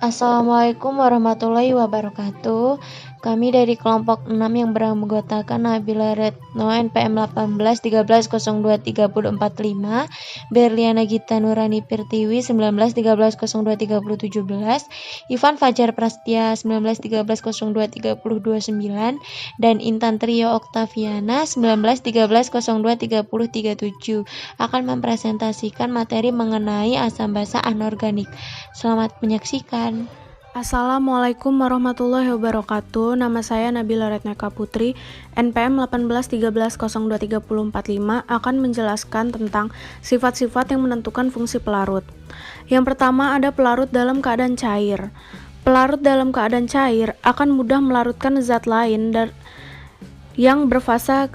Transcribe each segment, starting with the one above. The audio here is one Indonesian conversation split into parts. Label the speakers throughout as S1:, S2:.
S1: Assalamualaikum warahmatullahi wabarakatuh. Kami dari kelompok 6 yang beranggotakan Nabila Retno NPM 18 13 02 30 45, Berliana Gita Nurani Pertiwi 19 13 02 30 17, Ivan Fajar Prastia 19 13 02 30 29, dan Intan Trio Oktaviana 19 13 02 30 37 akan mempresentasikan materi mengenai asam basa anorganik. Selamat menyaksikan.
S2: Assalamualaikum warahmatullahi wabarakatuh. Nama saya Nabila Retneka Putri, NPM 18 13 02 30 45 akan menjelaskan tentang sifat-sifat yang menentukan fungsi pelarut. Yang pertama ada pelarut dalam keadaan cair. Pelarut dalam keadaan cair akan mudah melarutkan zat lain yang berfasa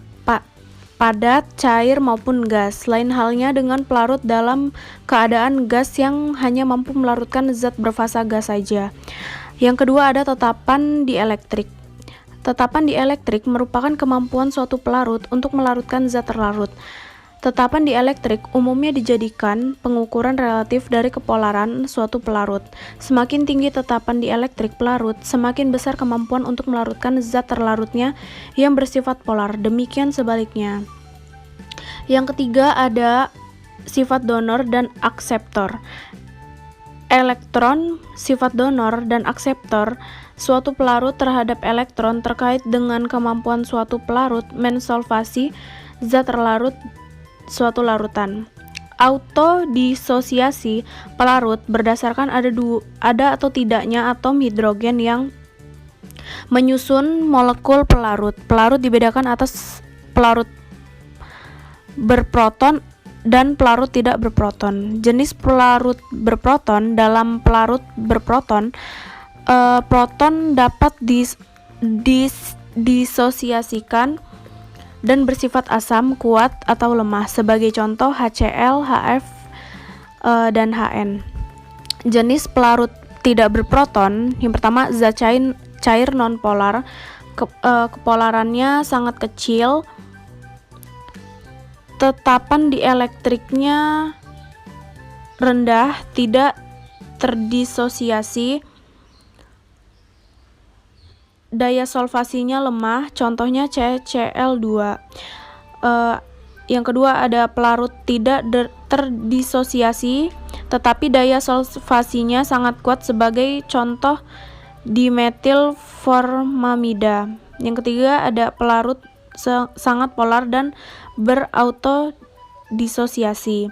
S2: padat, cair maupun gas. Lain halnya dengan pelarut dalam keadaan gas yang hanya mampu melarutkan zat berfasa gas saja. Yang kedua ada tetapan dielektrik. Tetapan dielektrik merupakan kemampuan suatu pelarut untuk melarutkan zat terlarut. Tetapan dielektrik umumnya dijadikan pengukuran relatif dari kepolaran suatu pelarut. Semakin tinggi tetapan dielektrik pelarut, semakin besar kemampuan untuk melarutkan zat terlarutnya yang bersifat polar. Demikian sebaliknya. Yang ketiga ada sifat donor dan akseptor. Elektron, sifat donor dan akseptor suatu pelarut terhadap elektron terkait dengan kemampuan suatu pelarut mensolvasi zat terlarut suatu larutan. Autodisosiasi pelarut berdasarkan ada atau tidaknya atom hidrogen yang menyusun molekul pelarut. Pelarut dibedakan atas pelarut berproton dan pelarut tidak berproton. Jenis pelarut berproton: dalam pelarut berproton, proton dapat disosiasikan dan bersifat asam, kuat, atau lemah. Sebagai contoh HCl, HF, dan HN. Jenis pelarut tidak berproton: yang pertama zat cair nonpolar, kepolarannya sangat kecil, tetapan dielektriknya rendah, tidak terdisosiasi, daya solvasinya lemah, contohnya CCl2. Yang kedua ada pelarut tidak terdisosiasi tetapi daya solvasinya sangat kuat, sebagai contoh dimetil formamida. Yang ketiga ada pelarut sangat polar dan berautodisosiasi.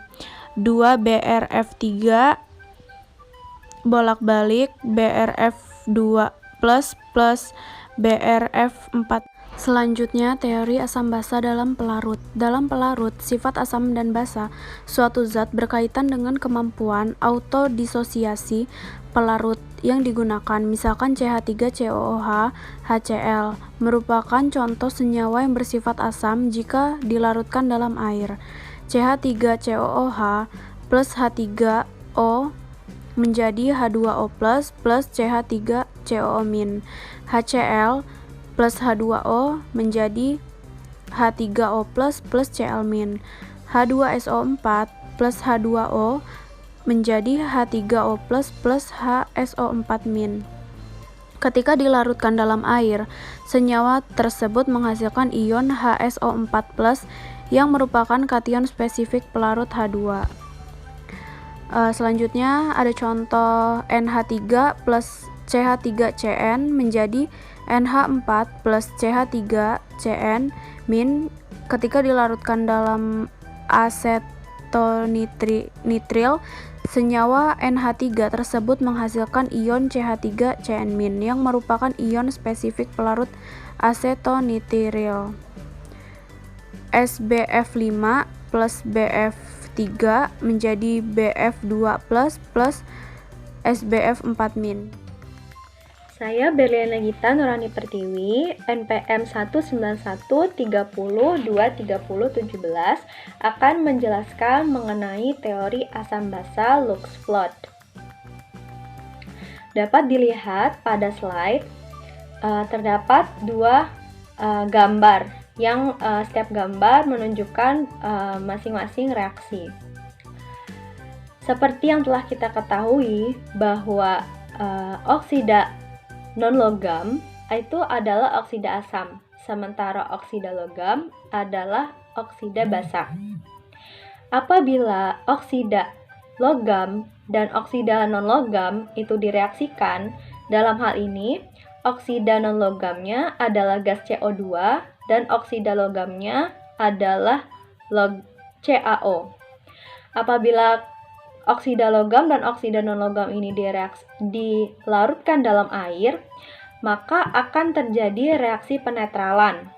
S2: 2BrF3 bolak-balik BrF2 plus BrF4. Selanjutnya, teori asam basa dalam pelarut. Dalam pelarut, sifat asam dan basa suatu zat berkaitan dengan kemampuan autodisosiasi pelarut yang digunakan. Misalkan CH3COOH HCl merupakan contoh senyawa yang bersifat asam jika dilarutkan dalam air. CH3COOH plus H3O menjadi H2O plus CH3COO-. HCl plus H2O menjadi H3O plus Cl-. H2SO4 plus H2O menjadi H3O plus HSO4-. Ketika dilarutkan dalam air, senyawa tersebut menghasilkan ion HSO4 plus yang merupakan kation spesifik pelarut H2. Selanjutnya ada contoh NH3 plus CH3CN menjadi NH4 plus CH3CN- ketika dilarutkan dalam asetonitril, senyawa NH3 tersebut menghasilkan ion CH3CN- yang merupakan ion spesifik pelarut asetonitril. SBF5 plus BF3 menjadi BF2 plus SBF4-.
S3: Saya Berliana Gita Nurani Pertiwi, NPM 19130230017 akan menjelaskan mengenai teori asam basa Lux-Flood. Dapat dilihat pada slide, terdapat dua gambar yang setiap gambar menunjukkan masing-masing reaksi. Seperti yang telah kita ketahui bahwa oksida non-logam itu adalah oksida asam, sementara oksida logam adalah oksida basa. Apabila oksida logam dan oksida non-logam itu direaksikan, dalam hal ini oksida non-logamnya adalah gas CO2 dan oksida logamnya adalah CaO. Apabila oksida logam dan oksida non-logam ini dilarutkan dalam air, maka akan terjadi reaksi penetralan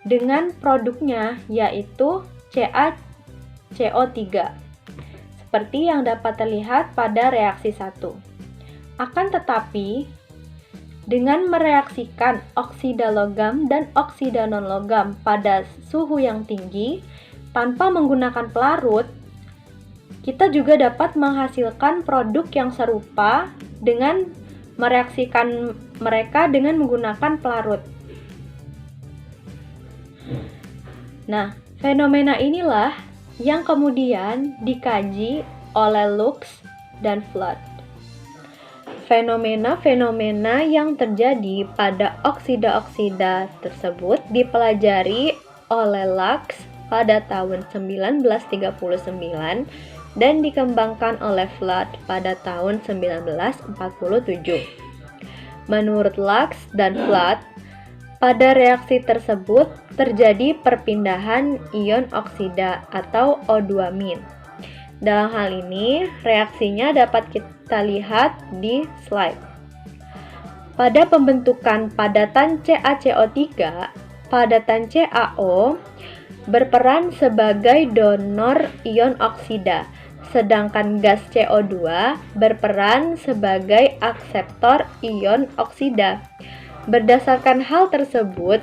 S3: dengan produknya yaitu CaCO3 seperti yang dapat terlihat pada reaksi 1. Akan tetapi, dengan mereaksikan oksida logam dan oksida non-logam pada suhu yang tinggi tanpa menggunakan pelarut, kita juga dapat menghasilkan produk yang serupa dengan mereaksikan mereka dengan menggunakan pelarut. Nah, fenomena inilah yang kemudian dikaji oleh Lux dan Flood. Fenomena-fenomena yang terjadi pada oksida-oksida tersebut dipelajari oleh Lux pada tahun 1939 dan dikembangkan oleh Flood pada tahun 1947. Menurut Lux dan Flood, pada reaksi tersebut terjadi perpindahan ion oksida atau O2-. Dalam hal ini, reaksinya dapat kita lihat di slide. Pada pembentukan padatan CaCO3, padatan CaO berperan sebagai donor ion oksida, sedangkan gas CO2 berperan sebagai akseptor ion oksida. Berdasarkan hal tersebut,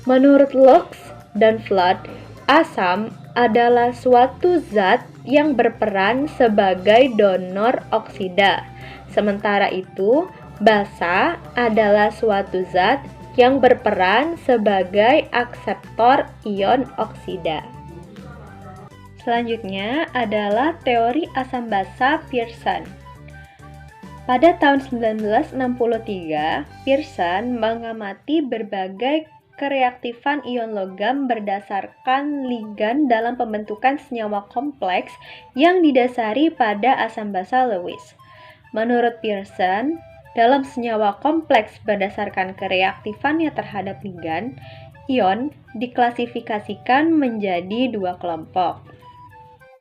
S3: menurut Lux dan Flood, asam adalah suatu zat yang berperan sebagai donor oksida. Sementara itu, basa adalah suatu zat yang berperan sebagai akseptor ion oksida. Selanjutnya adalah teori asam basa Pearson. Pada tahun 1963, Pearson mengamati berbagai kereaktifan ion logam berdasarkan ligan dalam pembentukan senyawa kompleks yang didasari pada asam basa Lewis. Menurut Pearson, dalam senyawa kompleks berdasarkan kereaktifannya terhadap ligan, ion diklasifikasikan menjadi dua kelompok.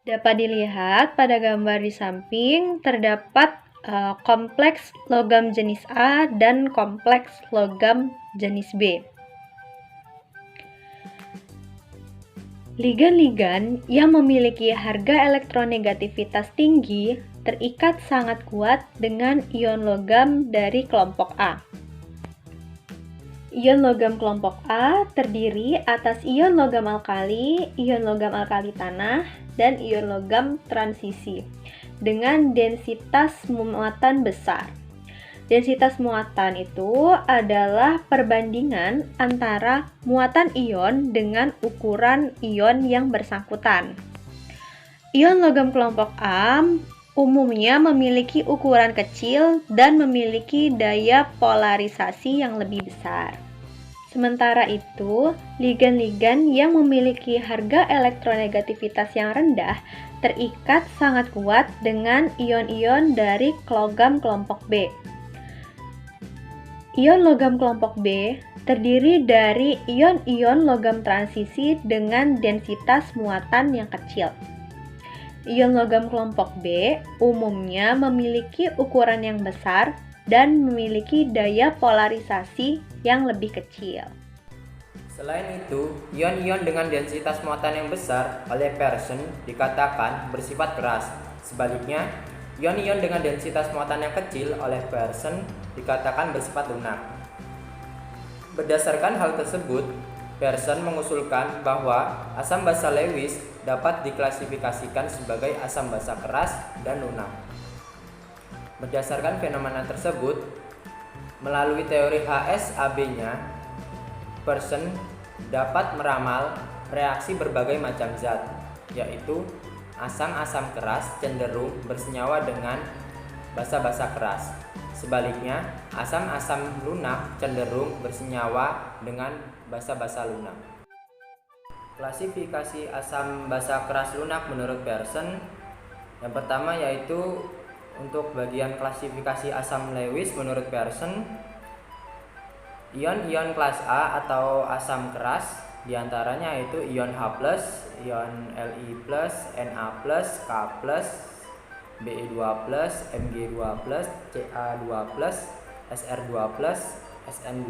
S3: Dapat dilihat pada gambar di samping terdapat kompleks logam jenis A dan kompleks logam jenis B. Ligan-ligan yang memiliki harga elektronegativitas tinggi terikat sangat kuat dengan ion logam dari kelompok A. Ion logam kelompok A terdiri atas ion logam alkali tanah, dan ion logam transisi dengan densitas muatan besar. Densitas muatan itu adalah perbandingan antara muatan ion dengan ukuran ion yang bersangkutan. Ion logam kelompok A umumnya memiliki ukuran kecil dan memiliki daya polarisasi yang lebih besar. Sementara itu, ligan-ligan yang memiliki harga elektronegativitas yang rendah terikat sangat kuat dengan ion-ion dari logam kelompok B. Ion logam kelompok B terdiri dari ion-ion logam transisi dengan densitas muatan yang kecil. Ion logam kelompok B umumnya memiliki ukuran yang besar dan memiliki daya polarisasi yang lebih kecil.
S4: Selain itu, ion-ion dengan densitas muatan yang besar oleh Pearson dikatakan bersifat keras. Sebaliknya, ion-ion dengan densitas muatan yang kecil oleh Pearson dikatakan bersifat lunak. Berdasarkan hal tersebut, Pearson mengusulkan bahwa asam basa Lewis dapat diklasifikasikan sebagai asam basa keras dan lunak. Berdasarkan fenomena tersebut, melalui teori HSAB-nya, Pearson dapat meramal reaksi berbagai macam zat, yaitu asam-asam keras cenderung bersenyawa dengan basa-basa keras. Sebaliknya, asam-asam lunak cenderung bersenyawa dengan basa-basa lunak. Klasifikasi asam basa keras lunak menurut Pearson. Yang pertama yaitu untuk bagian klasifikasi asam Lewis menurut Pearson, ion-ion kelas A atau asam keras diantaranya yaitu ion H+, ion Li+, Na+, K+, Be2+, Mg2+, Ca2+, Sr2+, Sn2+,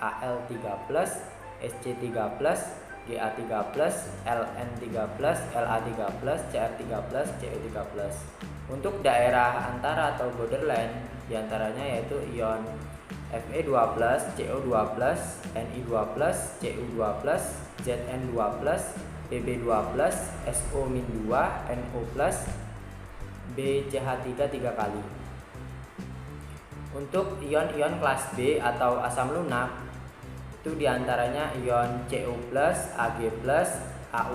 S4: Al3+, Sc3+, Ga3+, Ln3+, La3+, Cr3+, Co3+. Untuk daerah antara atau borderline diantaranya yaitu ion Fe2+, Co2+, Ni2+, Cu2+, Zn2+, Pb2+, SO-2, NO+, BCH3 3 kali. Untuk ion-ion kelas B atau asam lunak itu diantaranya ion Cu+, Ag+, Au+,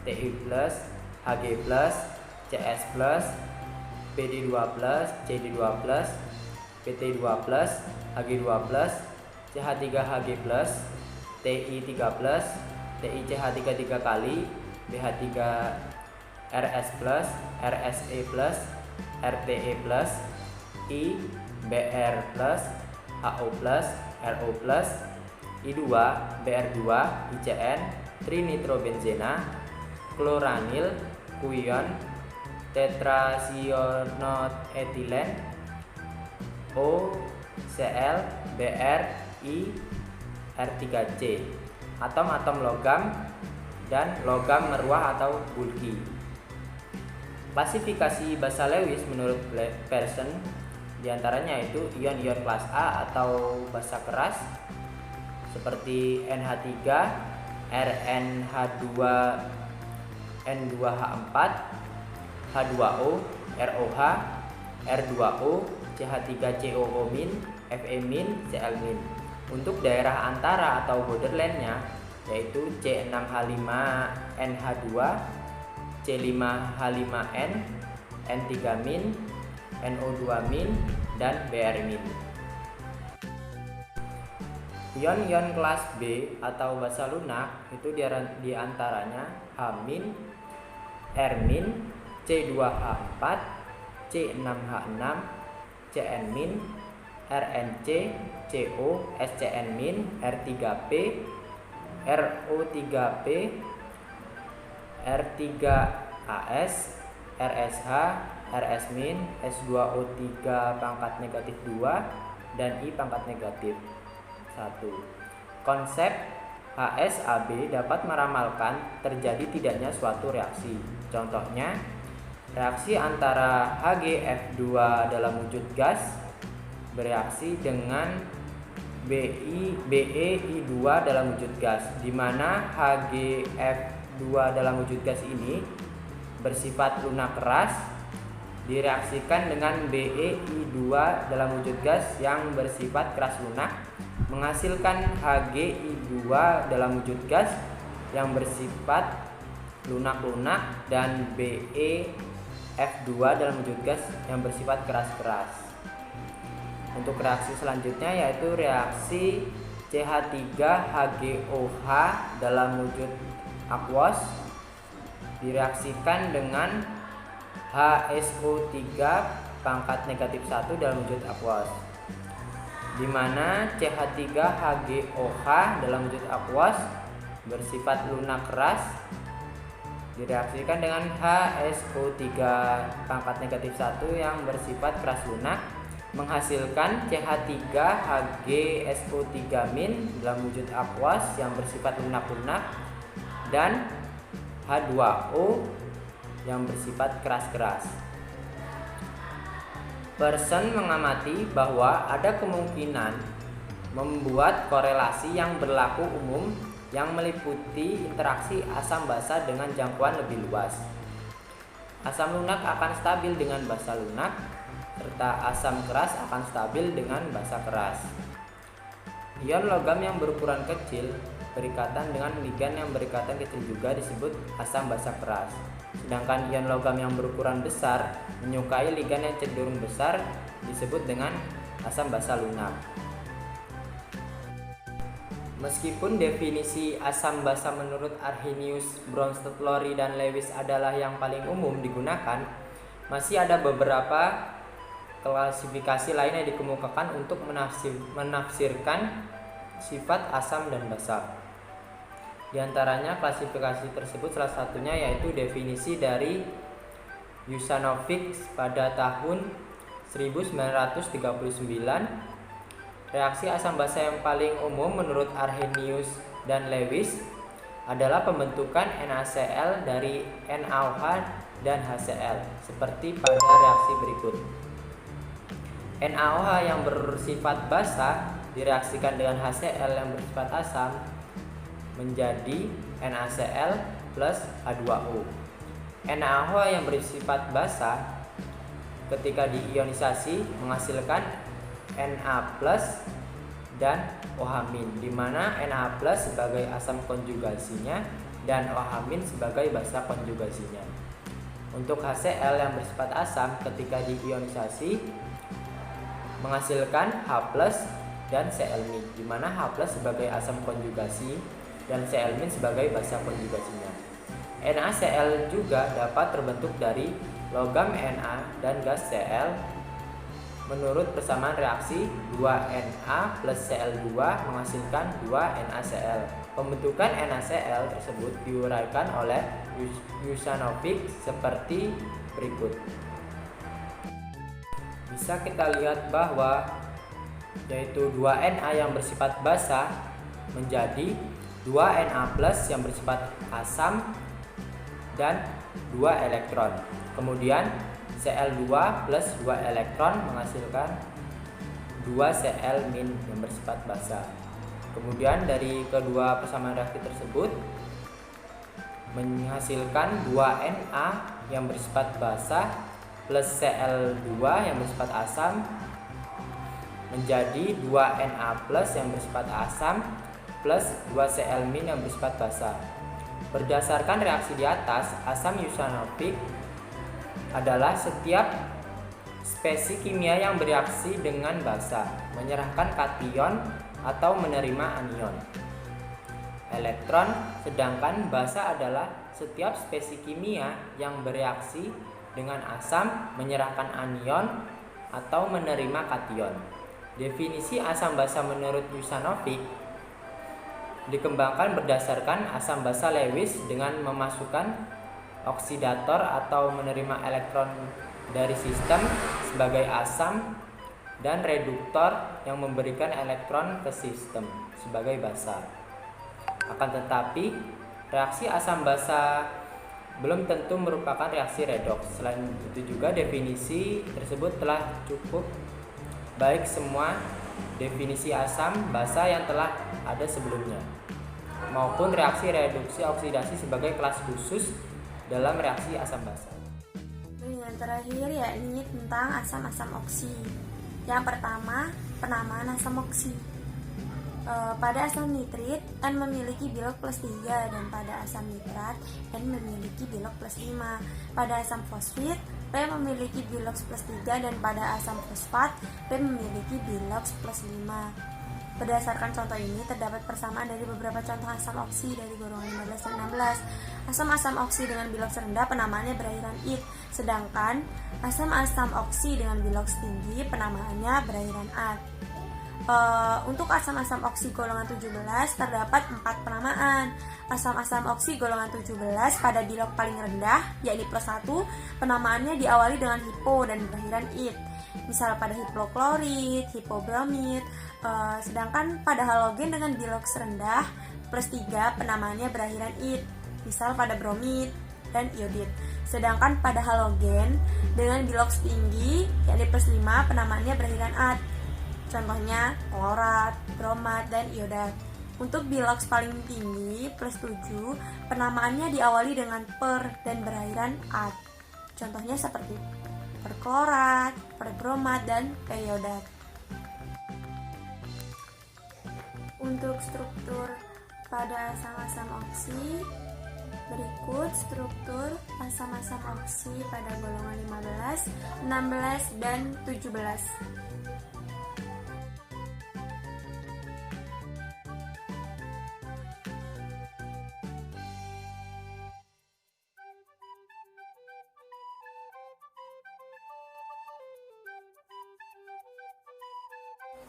S4: Ti+, Hg+, Cs+, Pd2+, Cd2+, Pt2+, Hg2+, Ch3Hg+, Ti3+, TiCH3 3 kali, BH3RS+, RSE+, RTE+, I, Br+, HO+, RO+, I2, Br2, ICN, trinitrobenzena, kloranil, kuion, tetrasionoetilen, O, Cl, Br, I, R3C, atom-atom logam dan logam meruah atau bulky. Klasifikasi basa Lewis menurut Pearson diantaranya itu ion-ion kelas A atau basa keras seperti NH3, RnH2, N2H4, H2O, ROH, R2O, CH3COO-, Fe-, Cl-. Untuk daerah antara atau borderline-nya yaitu C6H5NH2, C5H5N, N3-, NO2-, dan Br-. Ion-ion kelas B atau basa lunak itu diantaranya H-, R-, C2H4, C6H6, Cn-, RnC, Co, Scn-, R3P, RO3P, R3AS, RSH, RS-, S2O3 pangkat negatif 2, dan I pangkat negatif 1. Konsep HSAB dapat meramalkan terjadi tidaknya suatu reaksi. Contohnya, reaksi antara HgF2 dalam wujud gas bereaksi dengan BeI2 dalam wujud gas, di mana HgF2 dalam wujud gas ini bersifat lunak keras direaksikan dengan BeI2 dalam wujud gas yang bersifat keras lunak, menghasilkan Hgi2 dalam wujud gas yang bersifat lunak-lunak dan BeF2 dalam wujud gas yang bersifat keras-keras. Untuk reaksi selanjutnya yaitu reaksi CH3HgOH dalam wujud aquos direaksikan dengan HSO3 pangkat negatif 1 dalam wujud aquos, di mana CH3HgOH dalam wujud aquos bersifat lunak keras direaksikan dengan HSO3 pangkat negatif 1 yang bersifat keras lunak, menghasilkan CH3HgSO3- dalam wujud aquos yang bersifat lunak-lunak dan H2O yang bersifat keras-keras. Pearson mengamati bahwa ada kemungkinan membuat korelasi yang berlaku umum yang meliputi interaksi asam basa dengan jangkauan lebih luas. Asam lunak akan stabil dengan basa lunak, serta asam keras akan stabil dengan basa keras. Ion logam yang berukuran kecil berikatan dengan ligan yang berikatan kecil juga disebut asam basa keras. Sedangkan ion logam yang berukuran besar menyukai ligan yang cenderung besar disebut dengan asam basa lunak. Meskipun definisi asam basa menurut Arrhenius, Bronsted, Lowry, dan Lewis adalah yang paling umum digunakan, masih ada beberapa klasifikasi lain yang dikemukakan untuk menafsirkan sifat asam dan basa. Di antaranya klasifikasi tersebut salah satunya yaitu definisi dari Yusanovic pada tahun 1939. Reaksi asam basa yang paling umum menurut Arrhenius dan Lewis adalah pembentukan NaCl dari NaOH dan HCl seperti pada reaksi berikut. NaOH yang bersifat basa direaksikan dengan HCl yang bersifat asam menjadi NaCl plus H2O. NaOH yang bersifat basa ketika diionisasi menghasilkan Na+ dan OH-, di mana Na+ sebagai asam konjugasinya dan OH- sebagai basa konjugasinya. Untuk HCl yang bersifat asam ketika diionisasi menghasilkan H+ dan Cl-, di mana H+ sebagai asam konjugasi dan Cl- sebagai basa konjugasinya. NaCl juga dapat terbentuk dari logam Na dan gas Cl. Menurut persamaan reaksi, 2Na plus Cl2 menghasilkan 2NaCl. Pembentukan NaCl tersebut diuraikan oleh Yusanovic seperti berikut. Bisa kita lihat bahwa yaitu 2Na yang bersifat basa menjadi 2Na plus yang bersifat asam dan 2 elektron. Kemudian Cl2 plus 2 elektron menghasilkan 2 Cl- yang bersifat basa. Kemudian dari kedua persamaan reaksi tersebut menghasilkan 2Na yang bersifat basa plus Cl2 yang bersifat asam menjadi 2Na plus yang bersifat asam plus 2 Cl- yang bersifat basa. Berdasarkan reaksi di atas, asam Yusanovic adalah setiap spesies kimia yang bereaksi dengan basa, menyerahkan kation atau menerima anion elektron, sedangkan basa adalah setiap spesies kimia yang bereaksi dengan asam, menyerahkan anion atau menerima kation. Definisi asam basa menurut Yusanovic dikembangkan berdasarkan asam basa Lewis dengan memasukkan oksidator atau menerima elektron dari sistem sebagai asam dan reduktor yang memberikan elektron ke sistem sebagai basa. Akan tetapi, reaksi asam basa belum tentu merupakan reaksi redoks. Selain itu juga definisi tersebut telah cukup baik semua definisi asam basa yang telah ada sebelumnya, maupun reaksi reduksi oksidasi sebagai kelas khusus dalam reaksi asam basa.
S5: Yang terakhir yakni tentang asam-asam oksi. Yang pertama, penamaan asam oksi. Pada asam nitrit, N memiliki bilog plus 3 dan pada asam nitrat, N memiliki bilog plus 5. Pada asam fosfit, P memiliki bilog plus 3 dan pada asam fosfat, P memiliki bilog plus 5. Berdasarkan contoh ini, terdapat persamaan dari beberapa contoh asam oksi dari golongan 15 dan 16. Asam-asam oksi dengan biloks rendah penamaannya berakhiran -id, sedangkan asam-asam oksi dengan biloks tinggi penamaannya berakhiran -at. Untuk asam-asam oksi golongan 17 terdapat 4 penamaan. Asam-asam oksi golongan 17 pada bilog paling rendah, yakni plus 1, penamaannya diawali dengan hipo dan berakhiran -id. Misal pada hipoklorid, hipobromid. Sedangkan pada halogen dengan biloks rendah plus 3 penamaannya berakhiran -id. Misal pada bromid dan iodid. Sedangkan pada halogen dengan biloks tinggi, yakni plus 5, penamaannya berakhiran -at. Contohnya klorat, bromat, dan iodat. Untuk biloks paling tinggi plus 7, penamaannya diawali dengan per dan berakhiran -at. Contohnya seperti perklorat, perbromat, dan keiodat. Untuk struktur pada asam-asam oksi Berikut struktur asam-asam oksi pada golongan 15, 16, dan 17.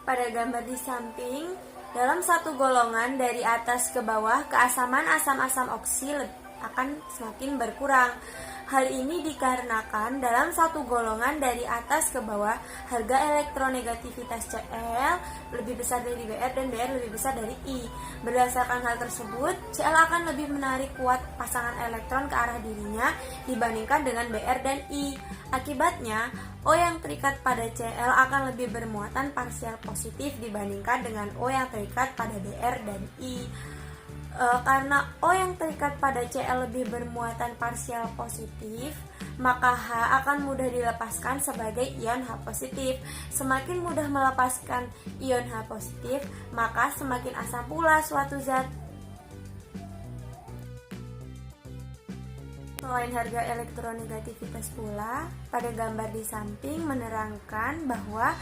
S5: Pada gambar di samping, dalam satu golongan dari atas ke bawah, keasaman asam-asam oksi akan semakin berkurang. Hal ini dikarenakan dalam satu golongan dari atas ke bawah, harga elektronegativitas Cl lebih besar dari Br dan Br lebih besar dari I. Berdasarkan hal tersebut, Cl akan lebih menarik kuat pasangan elektron ke arah dirinya dibandingkan dengan Br dan I. Akibatnya, O yang terikat pada Cl akan lebih bermuatan parsial positif dibandingkan dengan O yang terikat pada Br dan I. Karena O yang terikat pada Cl lebih bermuatan parsial positif, maka H akan mudah dilepaskan sebagai ion H positif. Semakin mudah melepaskan ion H positif, maka semakin asam pula suatu zat. Selain harga elektronegativitas pula, pada gambar di samping menerangkan bahwa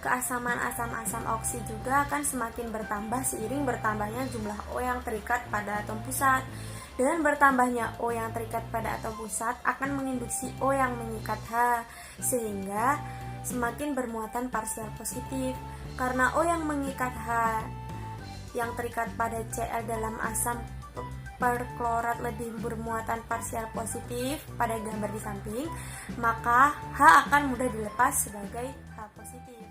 S5: keasaman asam-asam oksi juga akan semakin bertambah seiring bertambahnya jumlah O yang terikat pada atom pusat. Dengan bertambahnya O yang terikat pada atom pusat akan menginduksi O yang mengikat H, sehingga semakin bermuatan parsial positif. Karena O yang mengikat H yang terikat pada Cl dalam asam perklorat lebih bermuatan parsial positif pada gambar di samping, maka H akan mudah dilepas sebagai H positif.